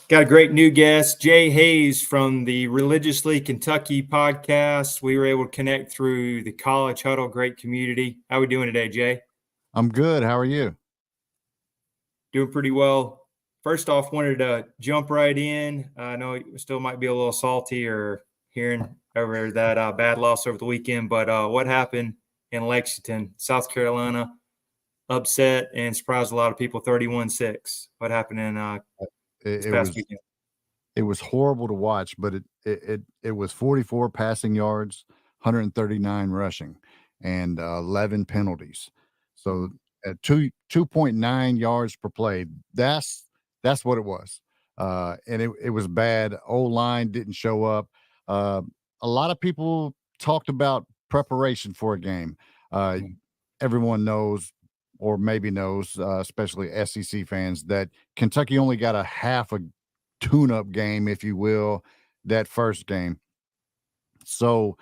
Got a great new guest, Jay Hayes from the Religiously Kentucky podcast. We were able to connect through the College Huddle, great community. How are we doing today, Jay? I'm good. How are you? Doing pretty well. First off, wanted to jump right in. I know it still might be a little salty or hearing over that bad loss over the weekend, but what happened in Lexington, South Carolina, upset and surprised a lot of people, 31-6. What happened in It, this it past was weekend? it was horrible to watch, but it was 44 passing yards, 139 rushing, and 11 penalties. So at 2.9 yards per play, that's what it was. And it was bad. O-line didn't show up. Uh, a lot of people talked about preparation for a game. Uh, Everyone knows, or maybe knows, especially SEC fans, that Kentucky only got a half a tune-up game, if you will, that first game. So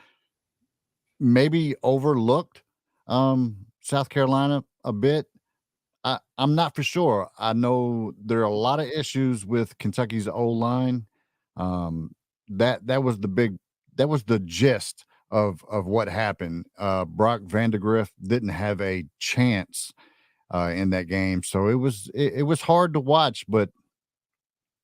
maybe overlooked South Carolina a bit. I'm not for sure. I know there are a lot of issues with Kentucky's O line. That was the gist of what happened. Brock Vandegrift didn't have a chance in that game, so it was hard to watch. But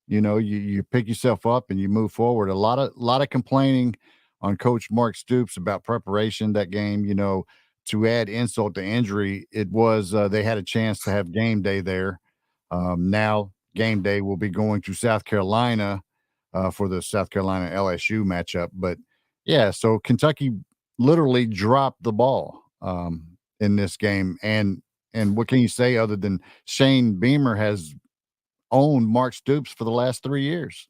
you pick yourself up and you move forward. A lot of complaining on Coach Mark Stoops about preparation that game. To add insult to injury, it was they had a chance to have game day there. Now game day will be going to South Carolina for the South Carolina LSU matchup. But yeah, so Kentucky literally dropped the ball in this game, and what can you say other than Shane Beamer has owned Mark Stoops for the last 3 years?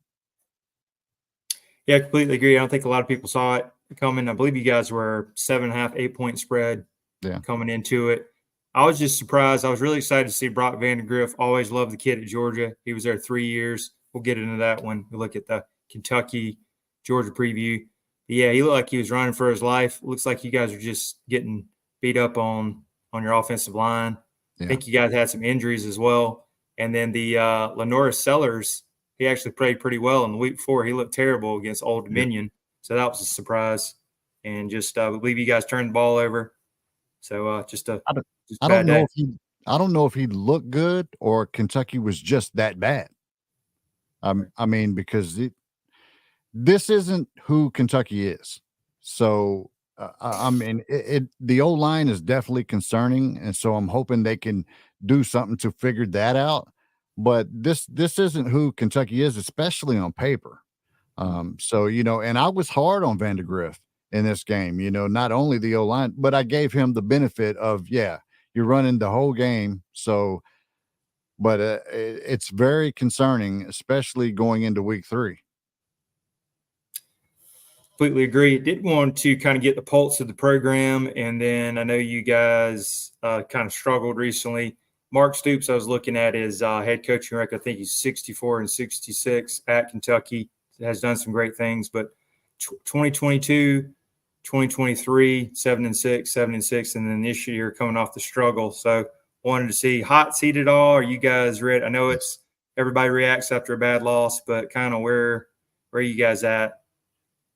Yeah, I completely agree. I don't think a lot of people saw it coming. I believe you guys were 7.5, 8 point spread Yeah. coming into it. I was just surprised. I was really excited to see Brock Vandegrift. Always loved the kid at Georgia. He was there 3 years. We'll get into that when we look at the Kentucky Georgia preview. But yeah, he looked like he was running for his life. Looks like you guys are just getting beat up on your offensive line. I Yeah. think you guys had some injuries as well. And then the Lenora Sellers, he actually played pretty well in the week before. He looked terrible against Old Dominion. So that was a surprise. And just I believe you guys turned the ball over. So just a I don't, just I a bad don't know day. if I don't know if he looked good or Kentucky was just that bad. I mean, because this isn't who Kentucky is. So I mean, the O line is definitely concerning, and so I'm hoping they can do something to figure that out. But this isn't who Kentucky is, especially on paper. So and I was hard on Vandegrift in this game. Not only the O line, but I gave him the benefit of you're running the whole game. So, but it's very concerning, especially going into week 3. Completely agree. Did want to kind of get the pulse of the program, and then I know you guys kind of struggled recently. Mark Stoops, I was looking at his head coaching record. I think he's 64-66 at Kentucky. Has done some great things, but 2022, 2023, 7-6, 7-6, and then this year coming off the struggle. So wanted to see hot seat at all. Are you guys ready? I know it's everybody reacts after a bad loss, but kind of where are you guys at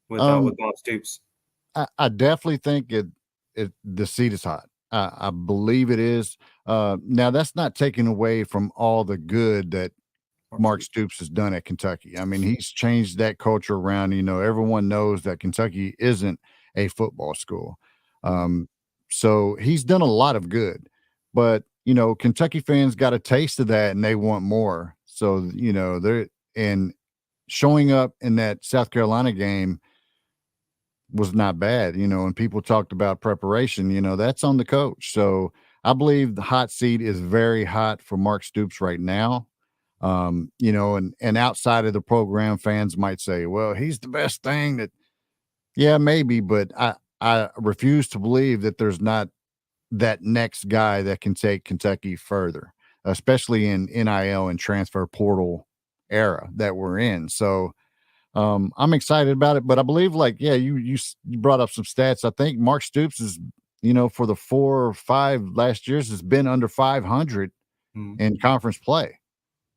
with Bob Stoops? I definitely think the seat is hot. I believe it is. Now that's not taking away from all the good that Mark Stoops has done at Kentucky. I mean, he's changed that culture around. Everyone knows that Kentucky isn't a football school. So he's done a lot of good, but Kentucky fans got a taste of that and they want more. So, they're and showing up in that South Carolina game was not bad, and people talked about preparation, that's on the coach. So I believe the hot seat is very hot for Mark Stoops right now. And outside of the program, fans might say, well, he's the best thing yeah, maybe, but I refuse to believe that there's not that next guy that can take Kentucky further, especially in NIL and transfer portal era that we're in. So I'm excited about it, but I believe you brought up some stats. I think Mark Stoops is, for the 4 or 5 last years has been under 500 in conference play.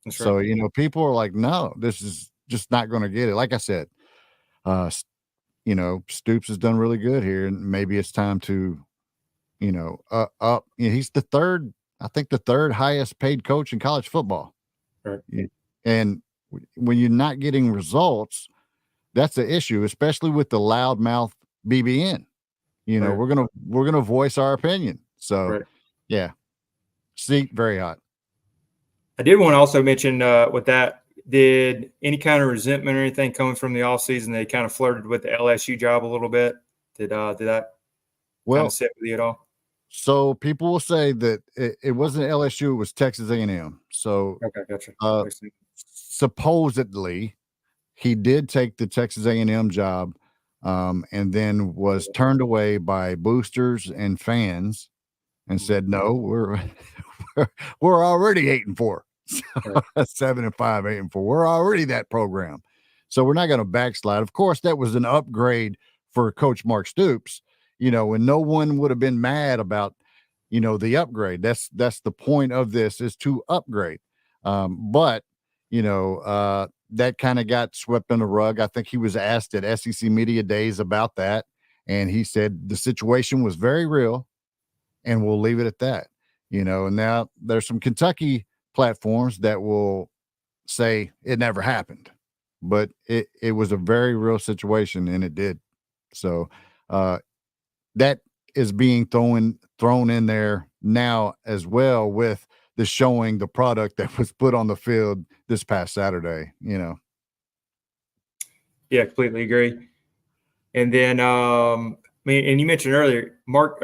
That's right. So, people are like, no, this is just not going to get it. Like I said, s Stoops has done really good here, and maybe it's time to, up. He's the third, I think, the third highest paid coach in college football. Right. Y- And when you're not getting results, that's the issue, especially with the loudmouth BBN. Right. We're gonna voice our opinion. So, Right. yeah, seat very hot. I did want to also mention with that, did any kind of resentment or anything coming from the offseason? They kind of flirted with the LSU job a little bit. Did that kind of Well, sit with you at all? so people will say that it wasn't LSU, it was Texas A&M. So, Okay, gotcha. uh, Makes sense. supposedly he did take the Texas A&M job, and then was turned away by boosters and fans and said, "No, we're we're already 8-4, Right. 7-5, 8-4. We're already that program, so we're not going to backslide." Of course, that was an upgrade for Coach Mark Stoops, and no one would have been mad about, the upgrade. That's the point of this, is to upgrade. But that kind of got swept under the rug. I think he was asked at SEC Media Days about that, and he said the situation was very real, and we'll leave it at that. And now there's some Kentucky platforms that will say it never happened, but it was a very real situation, and it did. So that is being thrown in there now as well, with the product that was put on the field this past Saturday. Yeah, completely agree. And then, I mean, and you mentioned earlier, Mark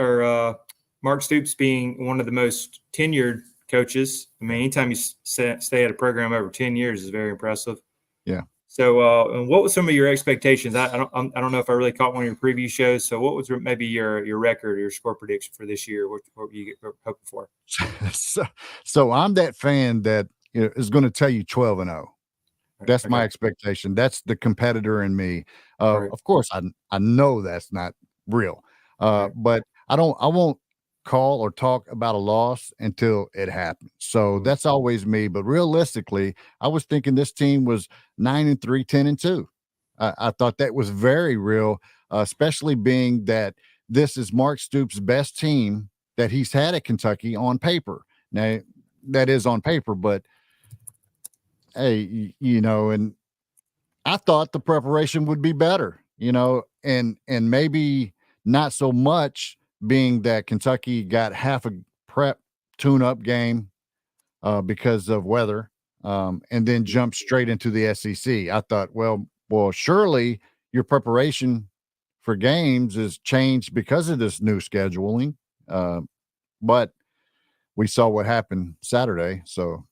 Stoops being one of the most tenured coaches. I mean, anytime you stay at a program over 10 years is very impressive. Yeah. So, and what was some of your expectations? I don't know if I really caught one of your preview shows. So, what was maybe your record, your score prediction for this year? What were you hoping for? so I'm that fan that is going to tell you 12-0. That's my Okay. expectation. That's the competitor in me. All right. Of course, I know that's not real, Right. but I won't call or talk about a loss until it happens. So Mhm. that's always me. But realistically, I was thinking this team was 9-3, 10-2. I thought that was very real, especially being that this is Mark Stoops' best team that he's had at Kentucky on paper. Now, that is on paper, but hey, and I thought the preparation would be better, and maybe not so much, being that Kentucky got half a prep tune-up game because of weather, and then jumped straight into the SEC. I thought, well, surely your preparation for games is changed because of this new scheduling, but we saw what happened Saturday, so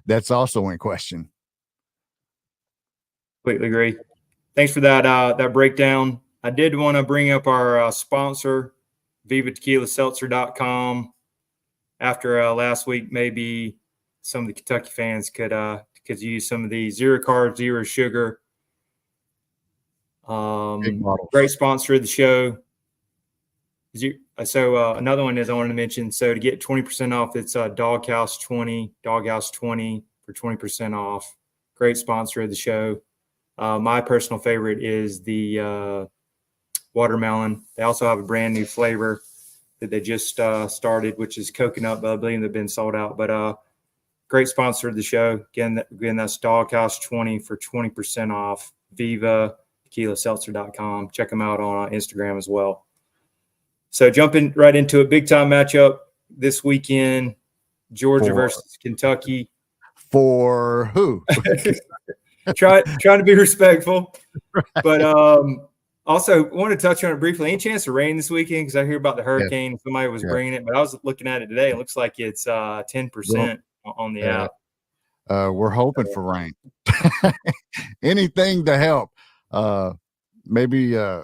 that's also in question. Completely agree. Thanks for that breakdown. I did want to bring up our sponsor, VivaTequilaSeltzer.com. After last week, maybe some of the Kentucky fans could use some of the zero carbs, zero sugar. Big Great models. sponsor of the show. So another one is I wanted to mention. So to get 20% off, it's Doghouse 20 for 20% off. Great sponsor of the show. My personal favorite is the watermelon. They also have a brand new flavor that they just started, which is coconut, but I believe they've been sold out. But great sponsor of the show. Again, that's Doghouse 20 for 20% off. VivaTequilaSeltzer.com. Check them out on Instagram as well. So jumping right into a big time matchup this weekend, Georgia versus Kentucky. For who? Trying to be respectful, but also want to touch on it briefly. Any chance of rain this weekend? Because I hear about the Yes, hurricane. Somebody was yes. bringing it, but I was looking at it today. It looks like it's 10% on the app. We're hoping for rain. Anything to help. Maybe I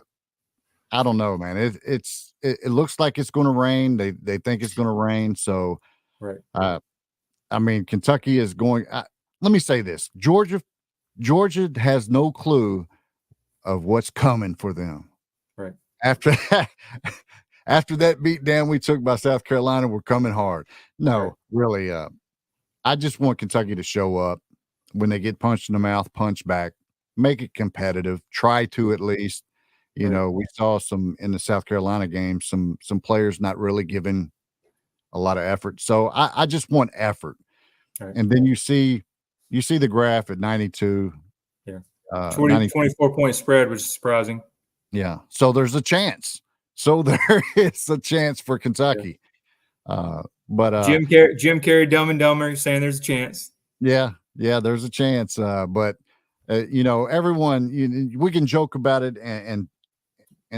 don't know, man. It looks like it's going to rain. They think it's going to rain. So, Right. I mean, Kentucky is going. Let me say this: Georgia has no clue of what's coming for them. Right. After that, after that beat down we took by South Carolina, we're coming hard. No, Right. really. I just want Kentucky to show up when they get punched in the mouth, punch back, make it competitive, try to at least. You Right. know, we saw some in the South Carolina game, some players not really giving a lot of effort. So I just want effort. Right. And then you see the graph at 92, Yeah. 90. 24-point spread, which is surprising. Yeah. So there's a chance. So there is a chance for Yeah. Kentucky. But Jim Carrey, Dumb and Dumber, saying there's a chance. yeah, there's a chance. But you know, everyone, we can joke about it and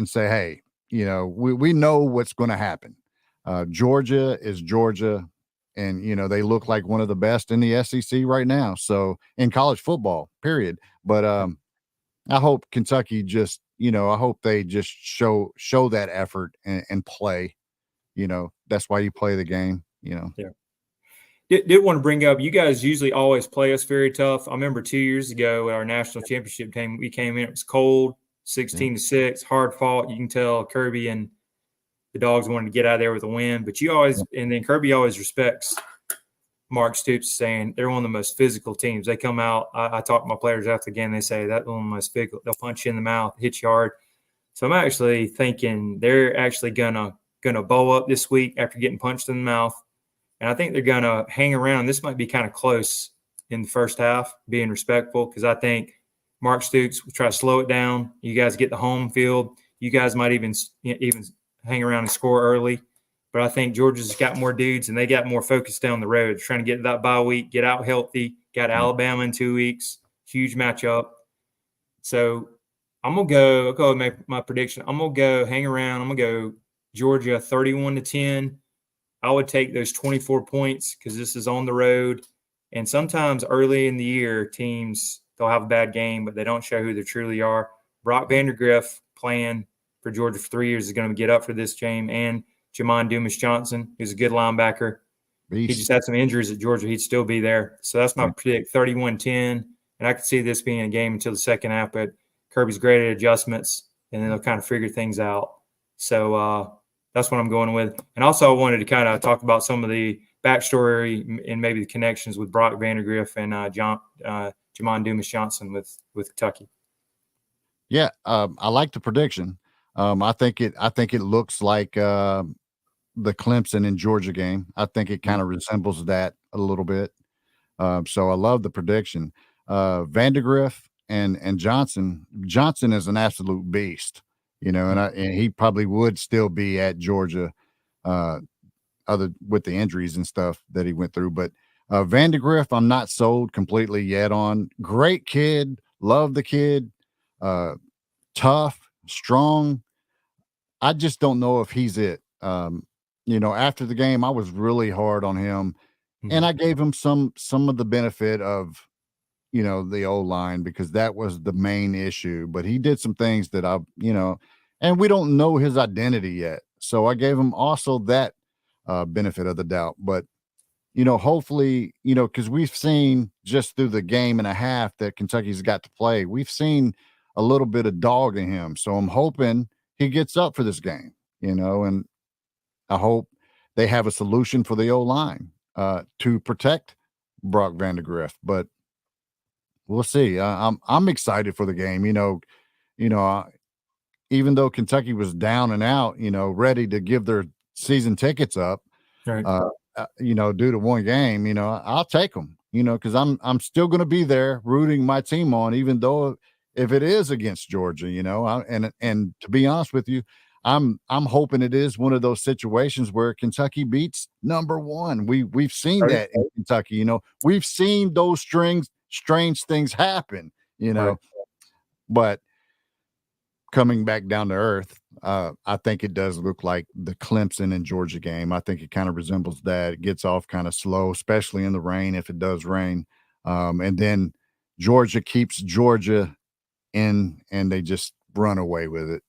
say, hey, you know, we know what's going to happen. Georgia is Georgia, and you know they look like one of the best in the SEC right now. So in college football, period. But I hope Kentucky just, you know, I hope they just show that effort and play. You know, that's why you play the game. You know. Yeah. Did want to bring up, you guys usually always play us very tough. I remember 2 years ago at our national championship game, we came in, it was cold, 16-6, hard fought. You can tell Kirby and the Dogs wanted to get out of there with a win, but you always, and then Kirby always respects Mark Stoops, saying they're one of the most physical teams. They come out, I talk to my players after the game, they say that's one of the most physical. They'll punch you in the mouth, hit you hard. So I'm actually thinking they're actually gonna bow up this week after getting punched in the mouth. And I think they're going to hang around. This might be kind of close in the first half, being respectful, because I think Mark Stoops will try to slow it down. You guys get the home field. You guys might even hang around and score early. But I think Georgia's got more dudes, and they got more focus down the road, trying to get that bye week, get out healthy. Got Alabama in 2 weeks. Huge matchup. So I'm going to go. I'll go and make my prediction. I'm going to go hang around. I'm going to go Georgia 31-10. I would take those 24 points because this is on the road. And sometimes early in the year, teams, they'll have a bad game, but they don't show who they truly are. Brock Vandergriff, playing for Georgia for 3 years, is going to get up for this game. And Jamon Dumas-Johnson, who's a good linebacker. Beast. He just had some injuries at Georgia. He'd still be there. So that's my predict, 31-10. And I could see this being a game until the second half, but Kirby's great at adjustments, and then they'll kind of figure things out. So that's what I'm going with. And also I wanted to kind of talk about some of the backstory and maybe the connections with Brock Vandergriff and Jamon Dumas-Johnson with Kentucky. Yeah, I like the prediction. I think it looks like the Clemson and Georgia game. I think it kind of resembles that a little bit. So I love the prediction. Vandergriff and Johnson is an absolute beast, you know, and he probably would still be at Georgia, other with the injuries and stuff that he went through. But Vandergriff, I'm not sold completely yet on. Great kid, love the kid, tough, strong. I just don't know if he's it. You know, after the game, I was really hard on him, and I gave him some of the benefit of, you know, the O-line, because that was the main issue. But he did some things that you know, and we don't know his identity yet. So I gave him also that benefit of the doubt. But, you know, hopefully, you know, because we've seen just through the game and a half that Kentucky's got to play, we've seen a little bit of dog in him. So I'm hoping he gets up for this game, you know, and I hope they have a solution for the O-line to protect Brock Vandergriff. But we'll see. I'm excited for the game. You know, even though Kentucky was down and out, you know, ready to give their season tickets up, Right. You know, due to one game, you know, I'll take them. You know, because I'm still going to be there rooting my team on, even though if it is against Georgia, you know, and to be honest with you, I'm hoping it is one of those situations where Kentucky beats number one. We've seen that in Kentucky, you know, we've seen those strange things happen, you know, Right. but coming back down to earth, I think it does look like the Clemson and Georgia game. I think it kind of resembles that. It gets off kind of slow, especially in the rain, if it does rain. And then Georgia keeps Georgia in, and they just run away with it.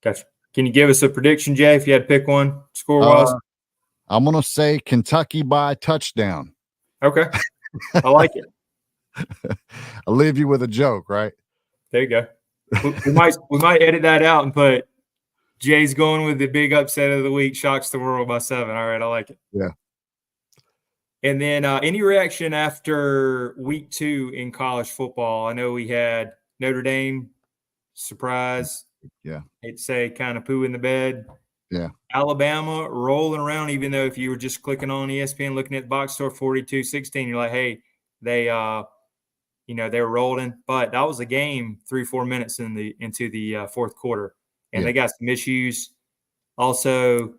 Gotcha. Can you give us a prediction, Jay, if you had to pick one score-wise? I'm going to say Kentucky by a touchdown. Okay. I like it. I'll leave you with a joke, right? There you go. We might edit that out and put Jay's going with the big upset of the week, shocks the world by 7. All right, I like it. Yeah. And then any reaction after week 2 in college football? I know we had Notre Dame, surprise. Yeah. Hate to say kind of poo in the bed. Yeah. Alabama rolling around, even though if you were just clicking on ESPN, looking at the box score 42-16, you're like, hey, they they were rolling. But that was a game 3-4 minutes into the fourth quarter. And Yeah. they got some issues. Also,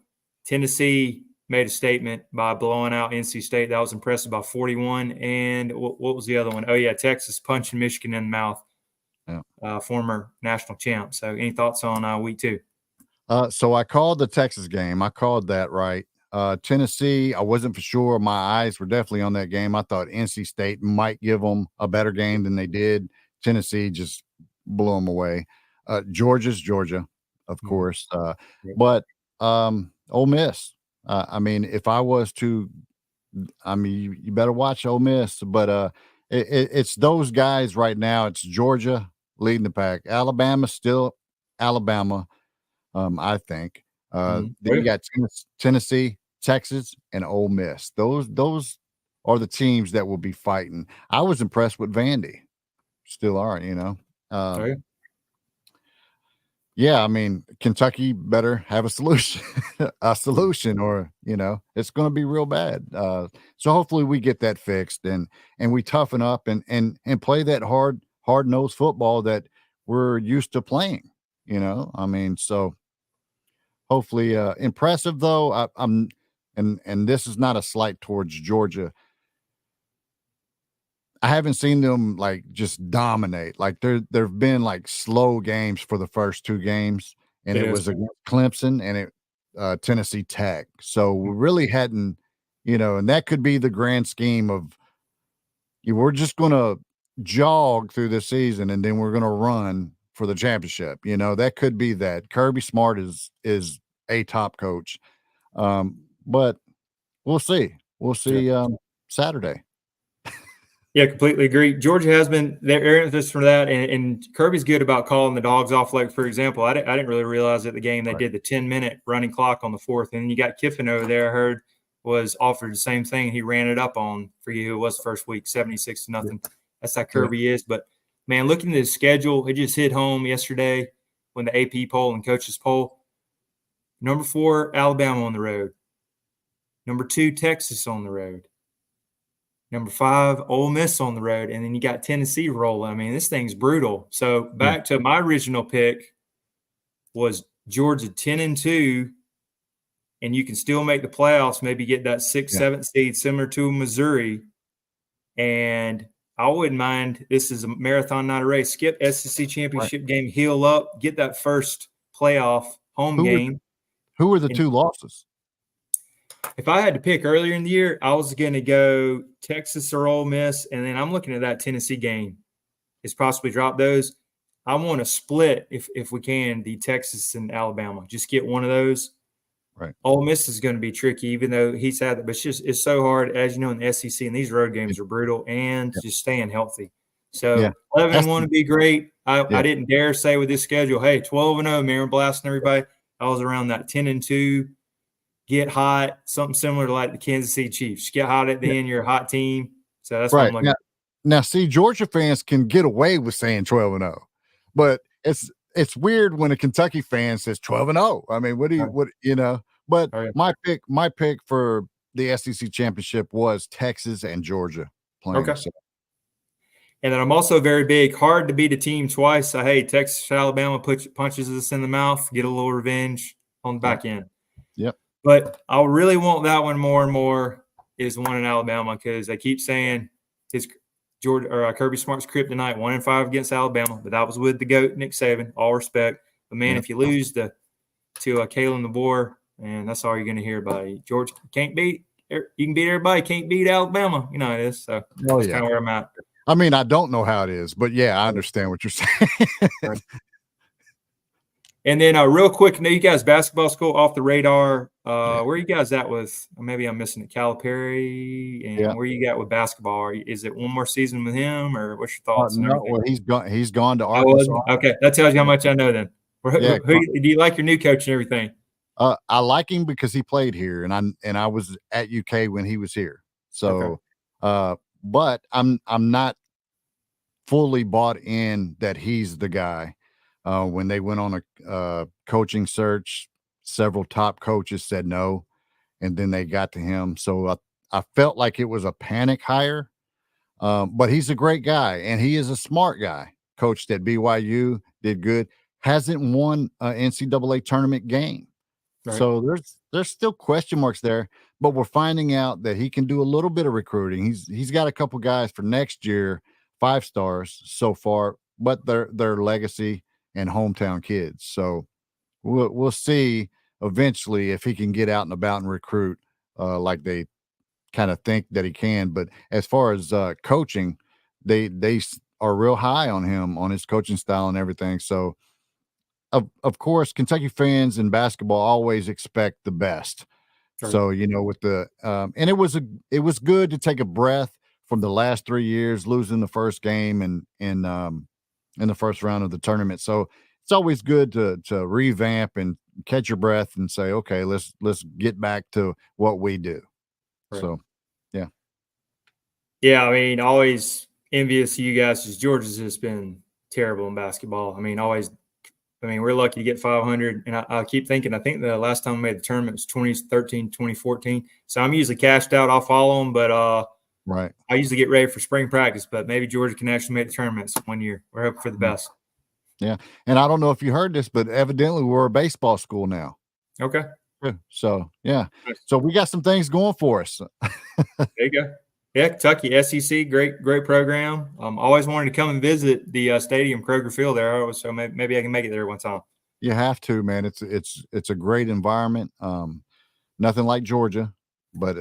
Tennessee made a statement by blowing out NC State. That was impressive by 41. And what was the other one? Oh, yeah, Texas punching Michigan in the mouth, former national champ. So any thoughts on week 2? So I called the Texas game. I called that right. Tennessee, I wasn't for sure. My eyes were definitely on that game. I thought NC State might give them a better game than they did. Tennessee just blew them away. Georgia's Georgia, of course. But Ole Miss. I mean, if I was to, you better watch Ole Miss. But it's those guys right now. It's Georgia leading the pack. Alabama still Alabama. I think. Then you got Tennessee, Texas, and Ole Miss. Those are the teams that will be fighting. I was impressed with Vandy. Still are, Yeah, I mean, Kentucky better have a solution, or it's going to be real bad. So hopefully we get that fixed and we toughen up and play that hard-nosed football that we're used to playing. I mean, so hopefully impressive though. And this is not a slight towards Georgia. I haven't seen them like just dominate. Like there've been like slow games for the first 2 games, and it was against Clemson and Tennessee Tech. So we really hadn't, and that could be the grand scheme of we're just going to jog through the season and then we're going to run for the championship. That could be that. Kirby Smart is a top coach. But we'll see. We'll see Saturday. Yeah, completely agree. Georgia has been their emphasis for that, and Kirby's good about calling the dogs off. Like, for example, I didn't really realize at the game they did the 10-minute running clock on the 4th, and then you got Kiffin over there, I heard, was offered the same thing. He ran it up on, for you, who it was the first week, 76-0. That's how Kirby is. But, man, looking at his schedule, it just hit home yesterday when the AP poll and coaches poll. Number 4, Alabama on the road. Number 2, Texas on the road. Number 5, Ole Miss on the road, and then you got Tennessee rolling. I mean, this thing's brutal. So back to my original pick was Georgia 10-2, and you can still make the playoffs, maybe get that 6th, 7th seed, similar to Missouri. And I wouldn't mind. This is a marathon, not a race. Skip SEC championship game, heal up, get that first playoff home game. Who were the 2 losses? If I had to pick earlier in the year, I was going to go Texas or Ole Miss, and then I'm looking at that Tennessee game. It's possibly drop those. I want to split, if we can, the Texas and Alabama. Just get one of those. Right. Ole Miss is going to be tricky, even though he's had that. But it's so hard, as you know, in the SEC, and these road games are brutal, and just staying healthy. So 11-1 would be great. I didn't dare say with this schedule, hey, 12-0, man, we're blasting everybody. I was around that 10-2. Get hot, something similar to like the Kansas City Chiefs. Get hot at the end, you're a hot team. So that's what I'm looking at. Now, see, Georgia fans can get away with saying 12-0, but it's weird when a Kentucky fan says 12-0. I mean, But my pick for the SEC championship was Texas and Georgia playing. Okay. And then I'm also very big, hard to beat a team twice. So, hey, Texas, Alabama punches us in the mouth, get a little revenge on the back end. Yep. But I really want that one more and more is the one in Alabama because they keep saying his Kirby Smart's kryptonite 1-5 against Alabama, but that was with the GOAT, Nick Saban, all respect. But, man, if you lose to Kalen DeBoer, and that's all you're going to hear about it. George you can beat everybody, can't beat Alabama. You know it is. So that's kind of where I'm at. I mean, I don't know how it is, but yeah, I understand what you're saying. And then real quick, you guys basketball school off the radar. Where are you guys at with? Maybe I'm missing it. Calipari, and where you got with basketball? Is it one more season with him, or what's your thoughts? No, well, he's gone to Arkansas. Okay, that tells you how much I know. Then, who do you like your new coach and everything? I like him because he played here, and I was at UK when he was here. So, but I'm not fully bought in that he's the guy. When they went on a coaching search, several top coaches said no, and then they got to him. So I felt like it was a panic hire. But he's a great guy, and he is a smart guy. Coached at BYU, did good. Hasn't won an NCAA tournament game. Right. So there's still question marks there, but we're finding out that he can do a little bit of recruiting. He's got a couple guys for next year, 5 stars so far, but they're legacy and hometown kids. So we'll see eventually if he can get out and about and recruit like they kind of think that he can. But as far as coaching, they are real high on him, on his coaching style and everything. So of course, Kentucky fans in basketball always expect the best. Right. So, with the and it was good to take a breath from the last 3 years, losing the first game and in the first round of the tournament. So it's always good to revamp and catch your breath and say, okay, let's get back to what we do. Right. So yeah. Yeah, I mean, always envious of you guys because Georgia's just been terrible in basketball. I mean, we're lucky to get 500. And I keep thinking, I think the last time we made the tournament was 2013, 2014. So I'm usually cashed out. I'll follow them, but Right. I usually get ready for spring practice. But maybe Georgia can actually make the tournaments one year. We're hoping for the best. Yeah. And I don't know if you heard this, but evidently we're a baseball school now. Okay. So, yeah. So we got some things going for us. There you go. Yeah, Kentucky SEC, great program. Always wanted to come and visit the stadium, Kroger Field there. So maybe I can make it there one time. You have to, man. It's a great environment. Nothing like Georgia, but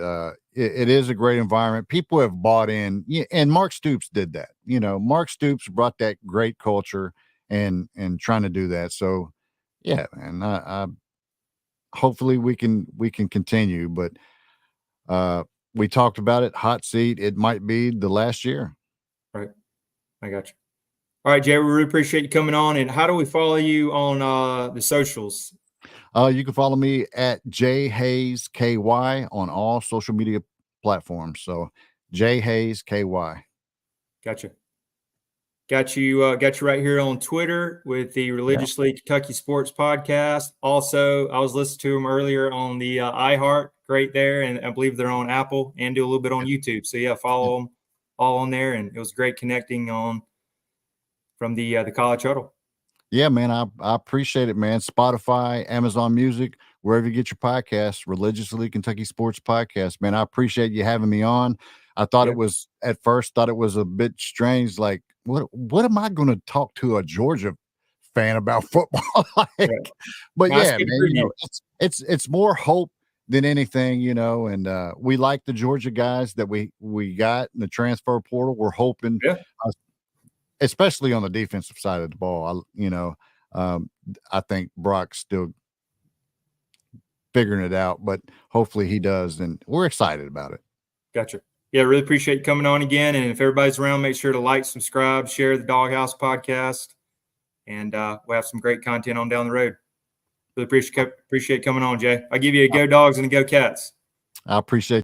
it is a great environment. People have bought in, and Mark Stoops did that. Mark Stoops brought that great culture and trying to do that. So, yeah, man. I hopefully we can continue, but we talked about it. Hot seat. It might be the last year. Right. I got you. All right, Jay, we really appreciate you coming on. And how do we follow you on the socials? You can follow me at JHayesKY on all social media platforms. So JHayesKY. Gotcha. Got you right here on Twitter with the Religiously Kentucky Sports Podcast. Also, I was listening to them earlier on the iHeart, great there, and I believe they're on Apple and do a little bit on YouTube. So yeah, follow them all on there, and it was great connecting from the college huddle. Yeah, man, I appreciate it, man. Spotify, Amazon Music, wherever you get your podcasts, Religiously Kentucky Sports Podcast. Man, I appreciate you having me on. I thought it was at first thought it was a bit strange, like what am I going to talk to a Georgia fan about football like? But yeah, man, it's more hope than anything, and we like the Georgia guys that we got in the transfer portal. We're hoping, especially on the defensive side of the ball. I think Brock's still figuring it out, but hopefully he does, and we're excited about it. Gotcha. Yeah, really appreciate you coming on again. And if everybody's around, make sure to like, subscribe, share the Doghouse podcast, and we'll have some great content on down the road. Really appreciate coming on, Jay. I'll give you a go Dogs and a go Cats. I appreciate